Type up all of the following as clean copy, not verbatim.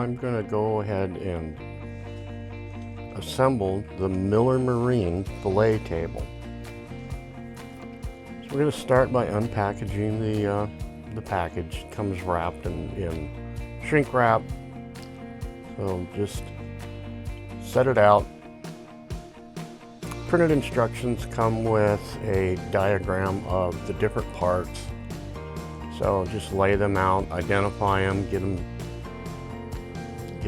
I'm going to go ahead and assemble the Miller Marine fillet table. So we're going to start by unpackaging the package. It comes wrapped in shrink wrap. So just set it out. Printed instructions come with a diagram of the different parts. So just lay them out, identify them, get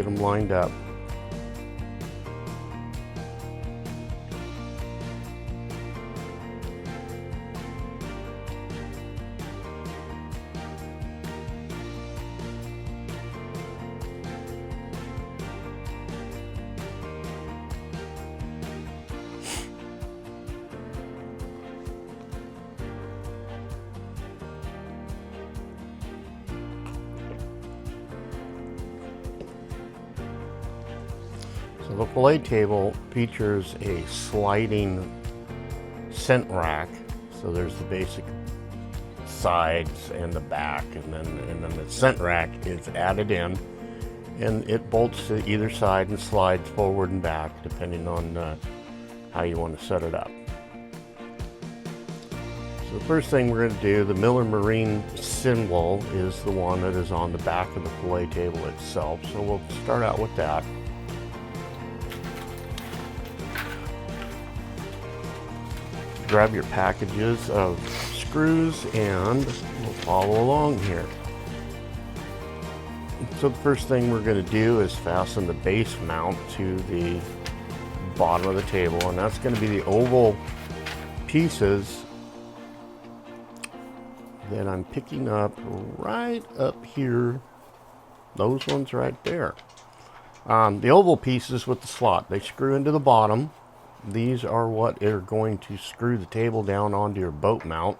them lined up. So the fillet table features a sliding scent rack. So there's the basic sides and the back, and then the scent rack is added in, and it bolts to either side and slides forward and back depending on how you want to set it up. So the first thing we're going to do, the Miller Marine symbol is the one that is on the back of the fillet table itself. So we'll start out with that. Grab your packages of screws and we'll follow along here. So the first thing we're going to do is fasten the base mount to the bottom of the table, and that's going to be the oval pieces that I'm picking up right up here. Those ones right there. The oval pieces with the slot, they screw into the bottom. These are what are going to screw the table down onto your boat mount.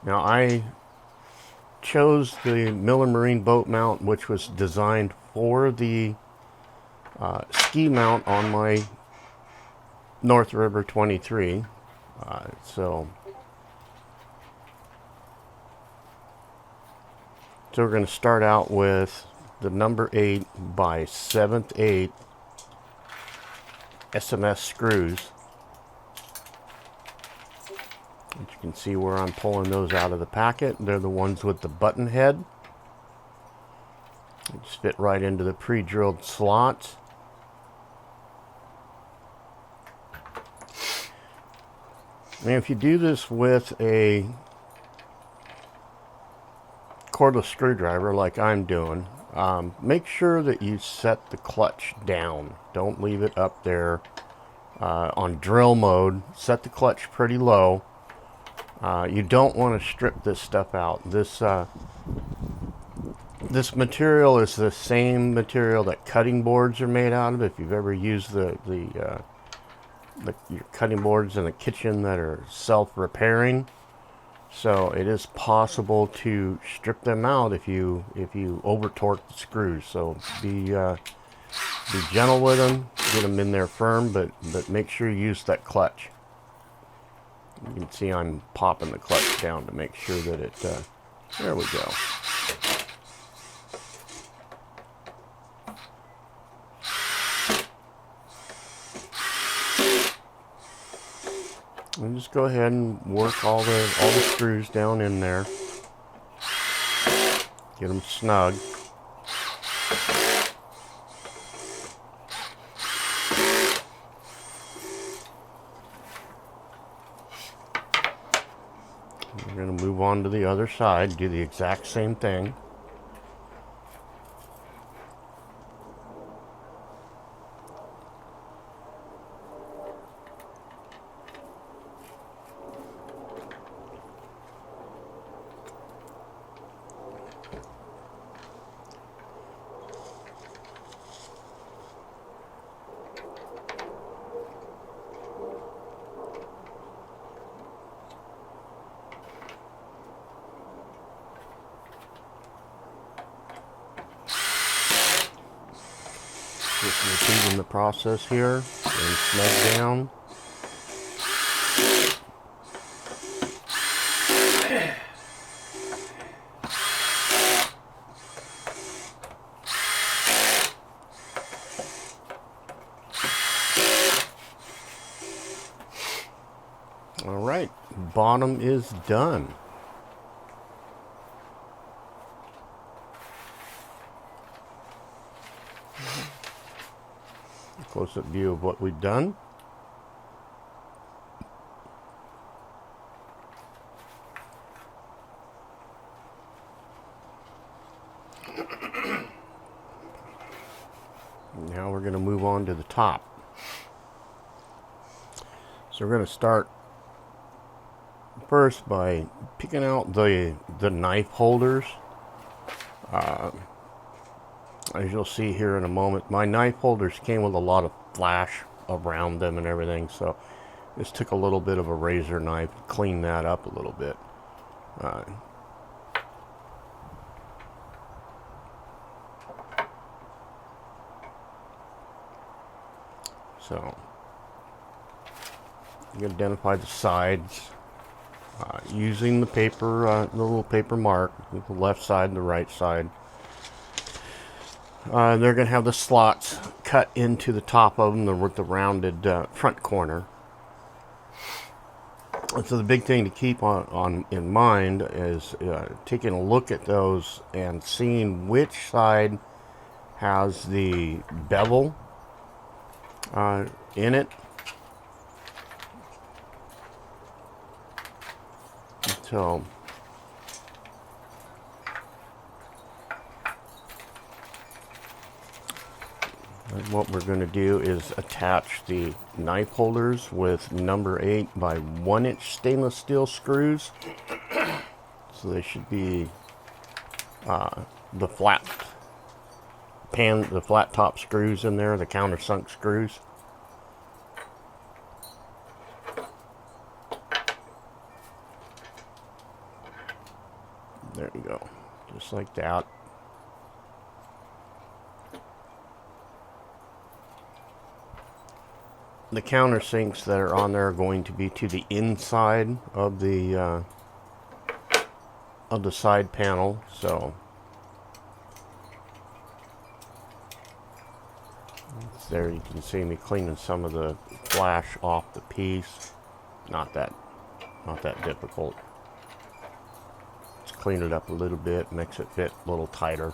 Now I chose the Miller Marine boat mount, which was designed for the ski mount on my North River 23. So we're going to start out with the number 8 by 7/8 SMS screws. As you can see where I'm pulling those out of the packet. They're the ones with the button head. They just fit right into the pre-drilled slots. And if you do this with a cordless screwdriver like I'm doing, make sure that you set the clutch down. Don't leave it up there on drill mode. Set the clutch pretty low. You don't want to strip this stuff out. This material is the same material that cutting boards are made out of. If you've ever used your cutting boards in the kitchen that are self-repairing. So it is possible to strip them out if you over torque the screws. So be gentle with them, get them in there firm, but make sure you use that clutch. You can see I'm popping the clutch down to make sure that it. There we go. And just go ahead and work all the screws down in there. Get them snug. We're going to move on to the other side, do the exact same thing. Just repeating the process here, and snug down. All right, bottom is done. Close-up view of what we've done. Now we're going to move on to the top. So we're going to start first by picking out the knife holders. As you'll see here in a moment, my knife holders came with a lot of flash around them and everything, so this took a little bit of a razor knife to clean that up a little bit. So you identify the sides using the paper, the little paper mark, the left side and the right side. They're going to have the slots cut into the top of them with the rounded front corner. And so the big thing to keep in mind is taking a look at those and seeing which side has the bevel in it. So what we're going to do is attach the knife holders with number 8 by 1 inch stainless steel screws. So they should be the flat top screws in there, the countersunk screws. There you go, just like that. The countersinks that are on there are going to be to the inside of the side panel. So there you can see me cleaning some of the flash off the piece. Not that difficult. Just clean it up a little bit, makes it fit a little tighter.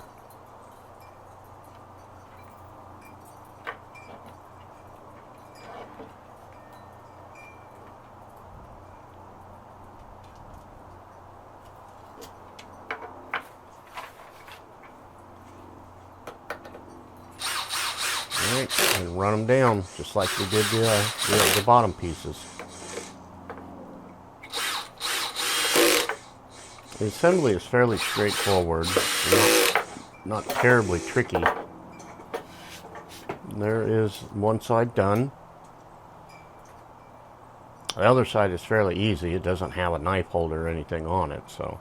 And run them down just like we did the bottom pieces. The assembly is fairly straightforward, not terribly tricky. There is one side done. The other side is fairly easy. It doesn't have a knife holder or anything on it, so.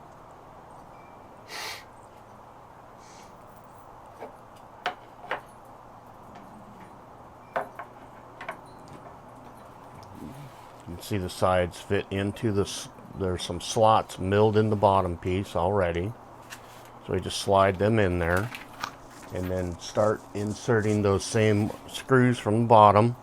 You can see the sides fit into this. There's some slots milled in the bottom piece already. So we just slide them in there and then start inserting those same screws from the bottom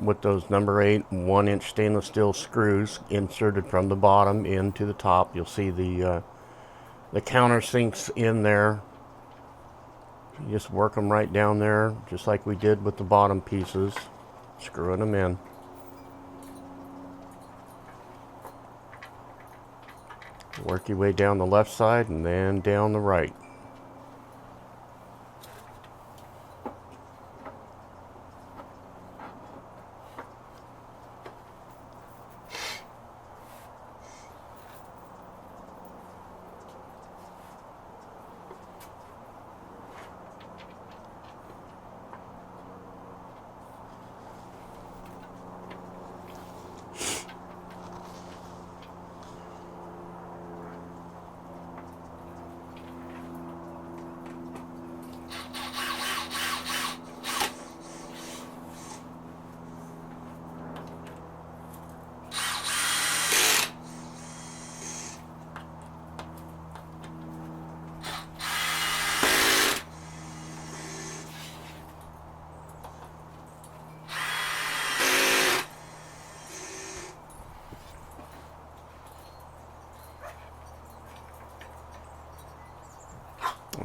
with those number 8 1 inch stainless steel screws inserted from the bottom into the top. You'll see the countersinks in there. You just work them right down there just like we did with the bottom pieces, screwing them in. Work your way down the left side and then down the right.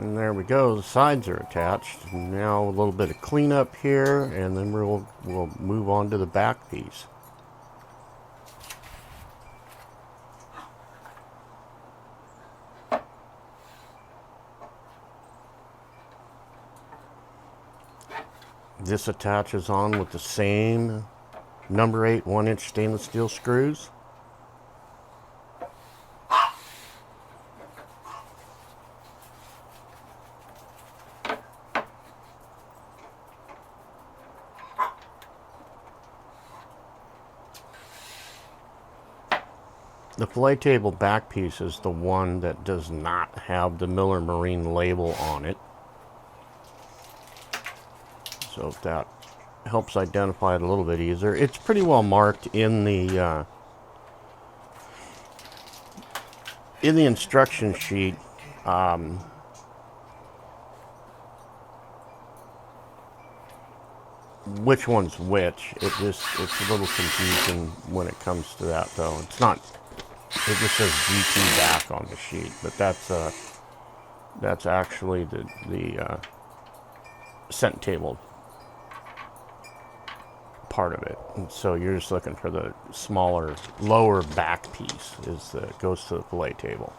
And there we go, the sides are attached. Now a little bit of cleanup here, and then we'll move on to the back piece. This attaches on with the same number 8 1-inch stainless steel screws. The fillet table back piece is the one that does not have the Miller Marine label on it. So if that helps identify it a little bit easier. It's pretty well marked in the instruction sheet. Which one's which. It's a little confusing when it comes to that, though. It's not. It just says GT back on the sheet, but that's actually the center table part of it. And so you're just looking for the smaller, lower back piece goes to the fillet table.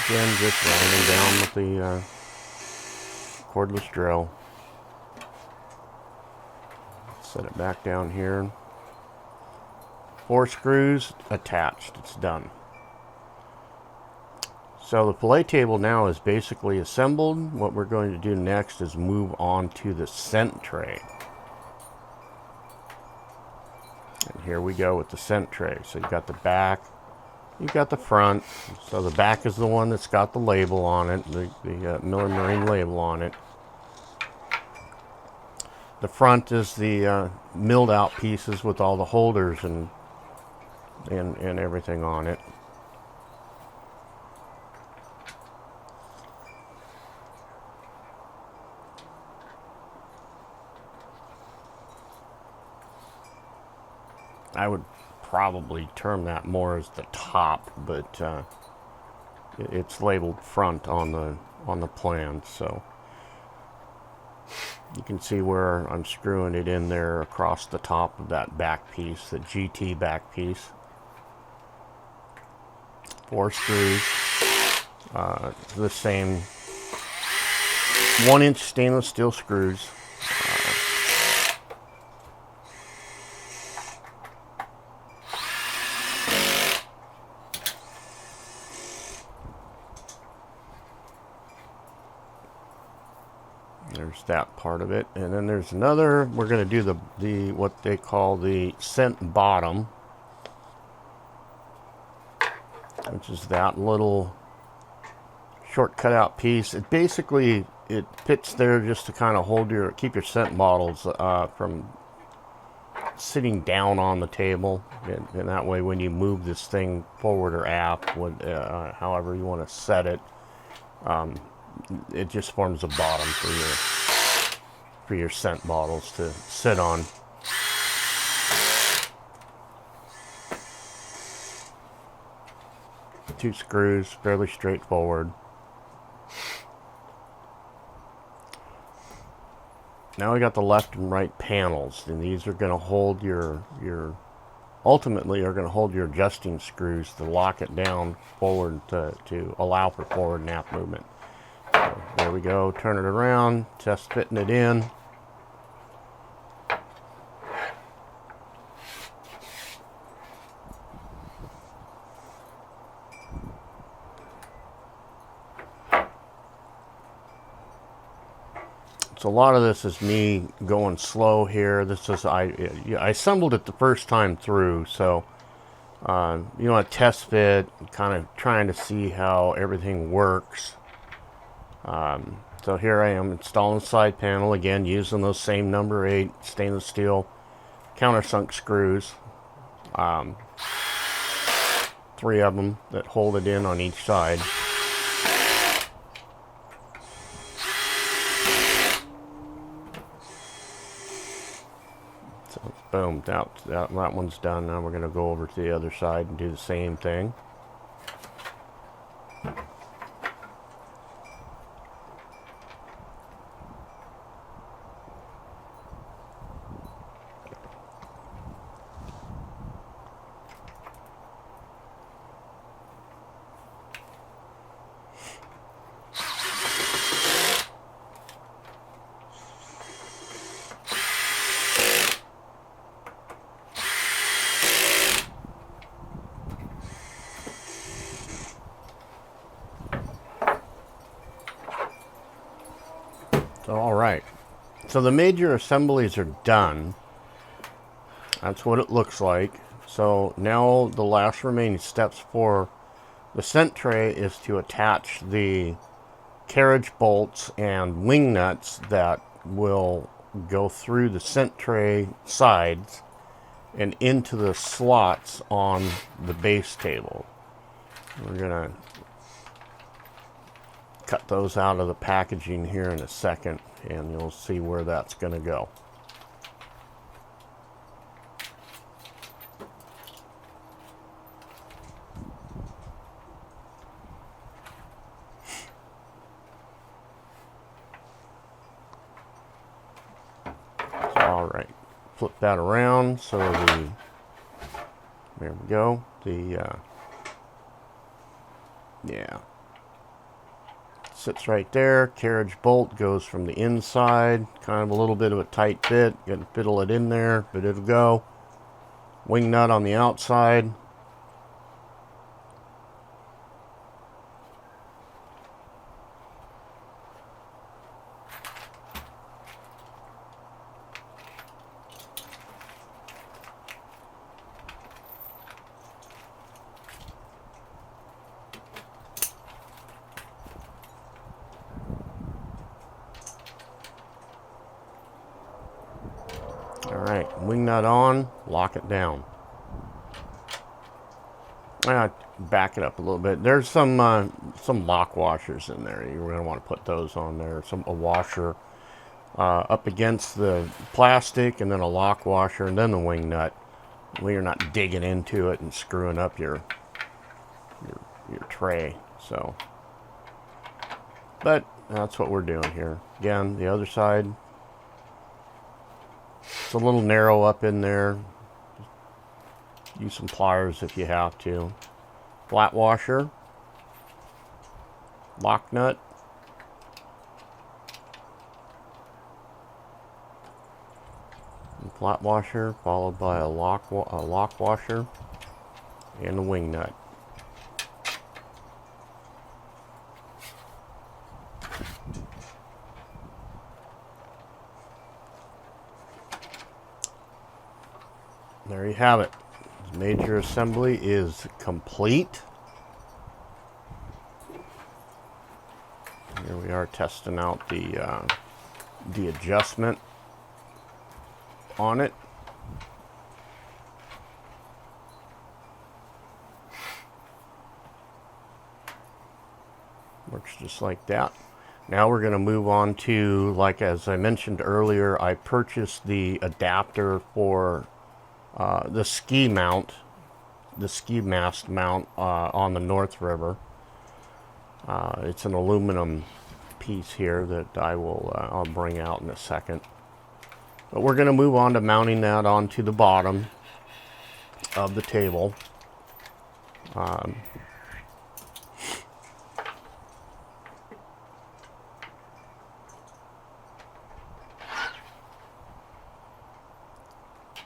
Again, just rounding down with the cordless drill. Set it back down here. 4 screws attached. It's done. So the fillet table now is basically assembled. What we're going to do next is move on to the scent tray. And here we go with the scent tray. So you've got the back, you've got the front. So the back is the one that's got the label on it, the Miller Marine label on it. The front is the milled out pieces with all the holders and everything on it. I would probably term that more as the top, but it's labeled front on the plan, so you can see where I'm screwing it in there across the top of that back piece, the GT back piece. 4 screws, the same 1-inch stainless steel screws. There's that part of it, and then there's another. We're going to do the what they call the scent bottom, which is that little short cutout piece. It basically fits there just to kind of keep your scent bottles from sitting down on the table, and that way when you move this thing forward or aft, however you want to set it, it just forms a bottom for your scent bottles to sit on. Two screws, fairly straightforward. Now we got the left and right panels, and these are going to hold ultimately are going to hold your adjusting screws to lock it down forward to allow for forward and aft movement. So there we go, turn it around, test fitting it in. So a lot of this is me going slow here. This is I assembled it the first time through, so you want to test fit, kind of trying to see how everything works. So here I am installing the side panel again, using those same number 8 stainless steel countersunk screws. 3 of them that hold it in on each side. Boom, that one's done. Now we're going to go over to the other side and do the same thing. All right, so the major assemblies are done. That's what it looks like. So now the last remaining steps for the cent tray is to attach the carriage bolts and wing nuts that will go through the cent tray sides and into the slots on the base table. We're gonna cut those out of the packaging here in a second, and you'll see where that's going to go. So, all right, flip that around so there we go. Yeah. Sits right there. Carriage bolt goes from the inside. Kind of a little bit of a tight fit. Got to fiddle it in there, but it'll go. Wing nut on the outside. Alright, wing nut on, lock it down. Back it up a little bit. There's some lock washers in there. You're going to want to put those on there. A washer up against the plastic, and then a lock washer, and then the wing nut. Well, you're not digging into it and screwing up your tray. So, but that's what we're doing here. Again, the other side. It's a little narrow up in there. Use some pliers if you have to. Flat washer. Lock nut. And flat washer followed by a lock washer and a wing nut. There you have it. The major assembly is complete. Here we are testing out the adjustment on it. Works just like that. Now we're going to move on to, like as I mentioned earlier, I purchased the adapter for the ski mount, the ski mast mount on the North River. It's an aluminum piece here that I'll bring out in a second. But we're going to move on to mounting that onto the bottom of the table.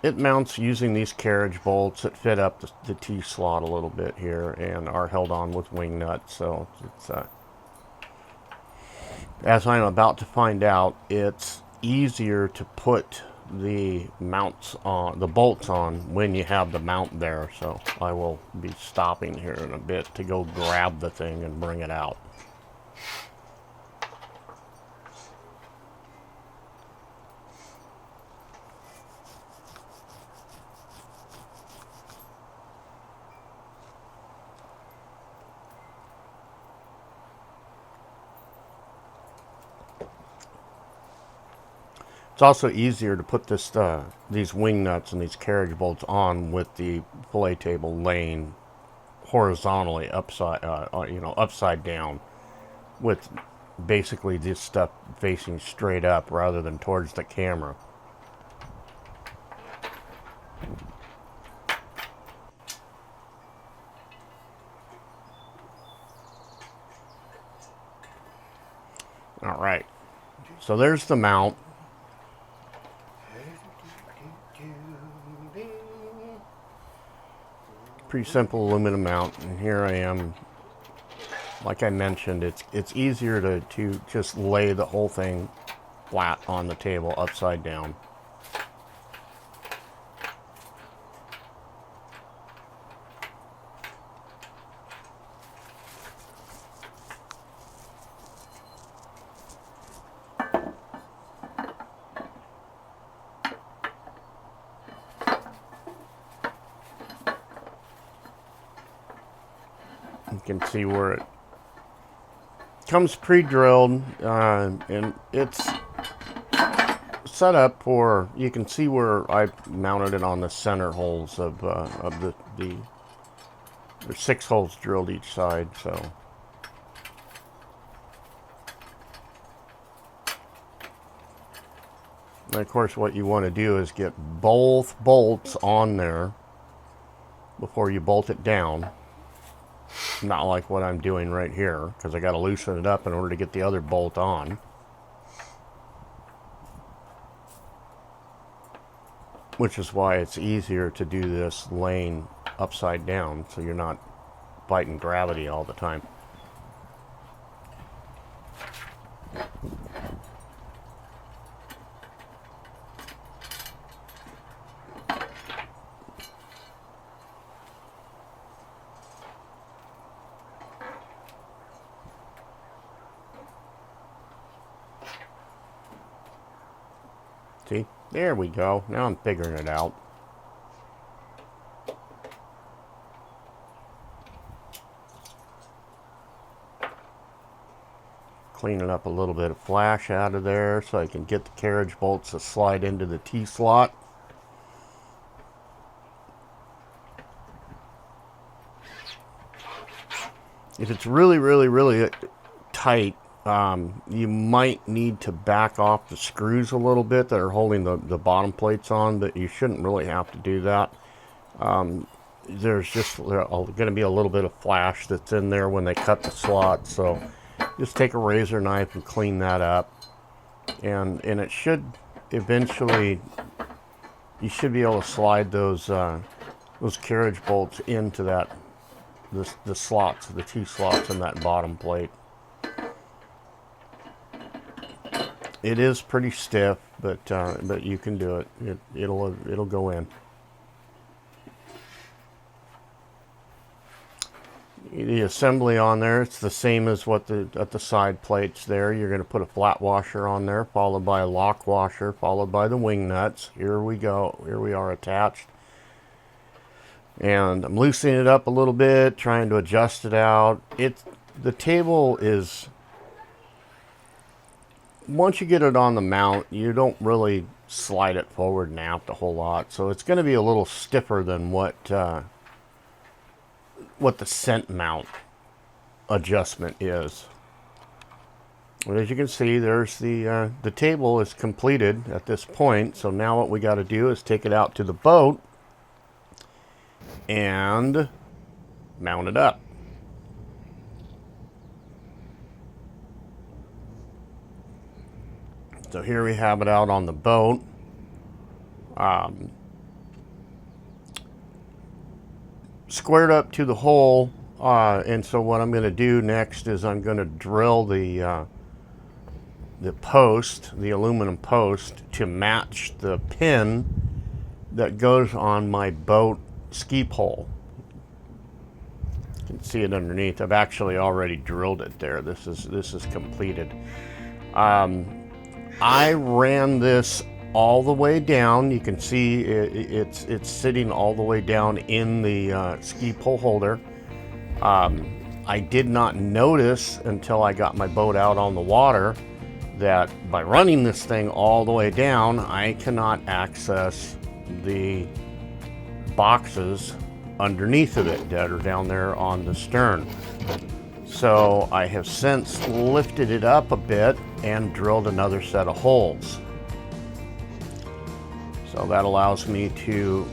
It mounts using these carriage bolts that fit up the T-slot a little bit here and are held on with wing nuts. So it's, as I'm about to find out, it's easier to put the mounts on, the bolts on, when you have the mount there. So I will be stopping here in a bit to go grab the thing and bring it out. It's also easier to put these wing nuts and these carriage bolts on with the fillet table laying horizontally upside down, with basically this stuff facing straight up rather than towards the camera. All right, so there's the mount. Pretty simple aluminum mount, and here I am. Like I mentioned, it's easier to just lay the whole thing flat on the table upside down. You can see where it comes pre-drilled, and it's set up for, you can see where I mounted it on the center holes of there's 6 holes drilled each side, so. And of course what you want to do is get both bolts on there before you bolt it down. Not like what I'm doing right here, because I got to loosen it up in order to get the other bolt on. Which is why it's easier to do this laying upside down, so you're not fighting gravity all the time. See? There we go. Now I'm figuring it out. Cleaning up a little bit of flash out of there so I can get the carriage bolts to slide into the T-slot. If it's really, really, really tight, you might need to back off the screws a little bit that are holding the bottom plates on, but you shouldn't really have to do that. There's just going to be a little bit of flash that's in there when they cut the slot, so just take a razor knife and clean that up, and it should eventually, you should be able to slide those carriage bolts into the slots, the 2 slots in that bottom plate. It is pretty stiff, but you can do it. It'll go in. The assembly on there, it's the same as what at the side plates there. You're going to put a flat washer on there, followed by a lock washer, followed by the wing nuts. Here we go. Here we are attached. And I'm loosening it up a little bit, trying to adjust it out. The table is, once you get it on the mount, you don't really slide it forward and aft a whole lot. So it's going to be a little stiffer than what the cent mount adjustment is. But as you can see, there's the table is completed at this point. So now what we got to do is take it out to the boat and mount it up. So here we have it out on the boat. Squared up to the hole, and so what I'm going to do next is I'm going to drill the post, the aluminum post, to match the pin that goes on my boat ski pole. You can see it underneath. I've actually already drilled it there. This is completed. I ran this all the way down. You can see it's sitting all the way down in the ski pole holder. I did not notice until I got my boat out on the water that by running this thing all the way down, I cannot access the boxes underneath of it that are down there on the stern. So I have since lifted it up a bit and drilled another set of holes. So that allows me to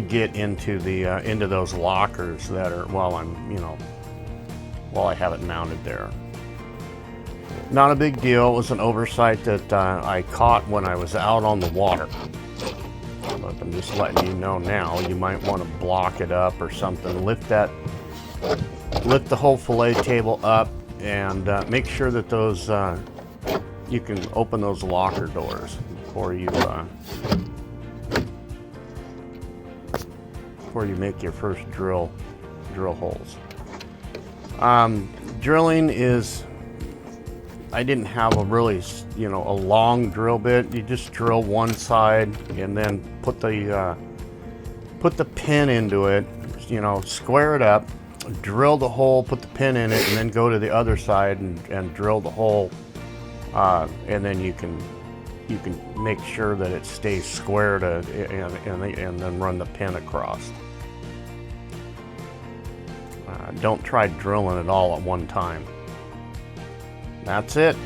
get into the into those lockers that are while I have it mounted there. Not a big deal. It was an oversight that I caught when I was out on the water. But I'm just letting you know now. You might want to block it up or something. Lift the whole fillet table up and make sure that those you can open those locker doors before you make your first drill holes. Drilling is, I didn't have a really, a long drill bit. You just drill one side and then put the pin into it, square it up, drill the hole, put the pin in it, and then go to the other side and drill the hole, and then you can make sure that it stays squared and then run the pin across. Don't try drilling it all at one time. That's it.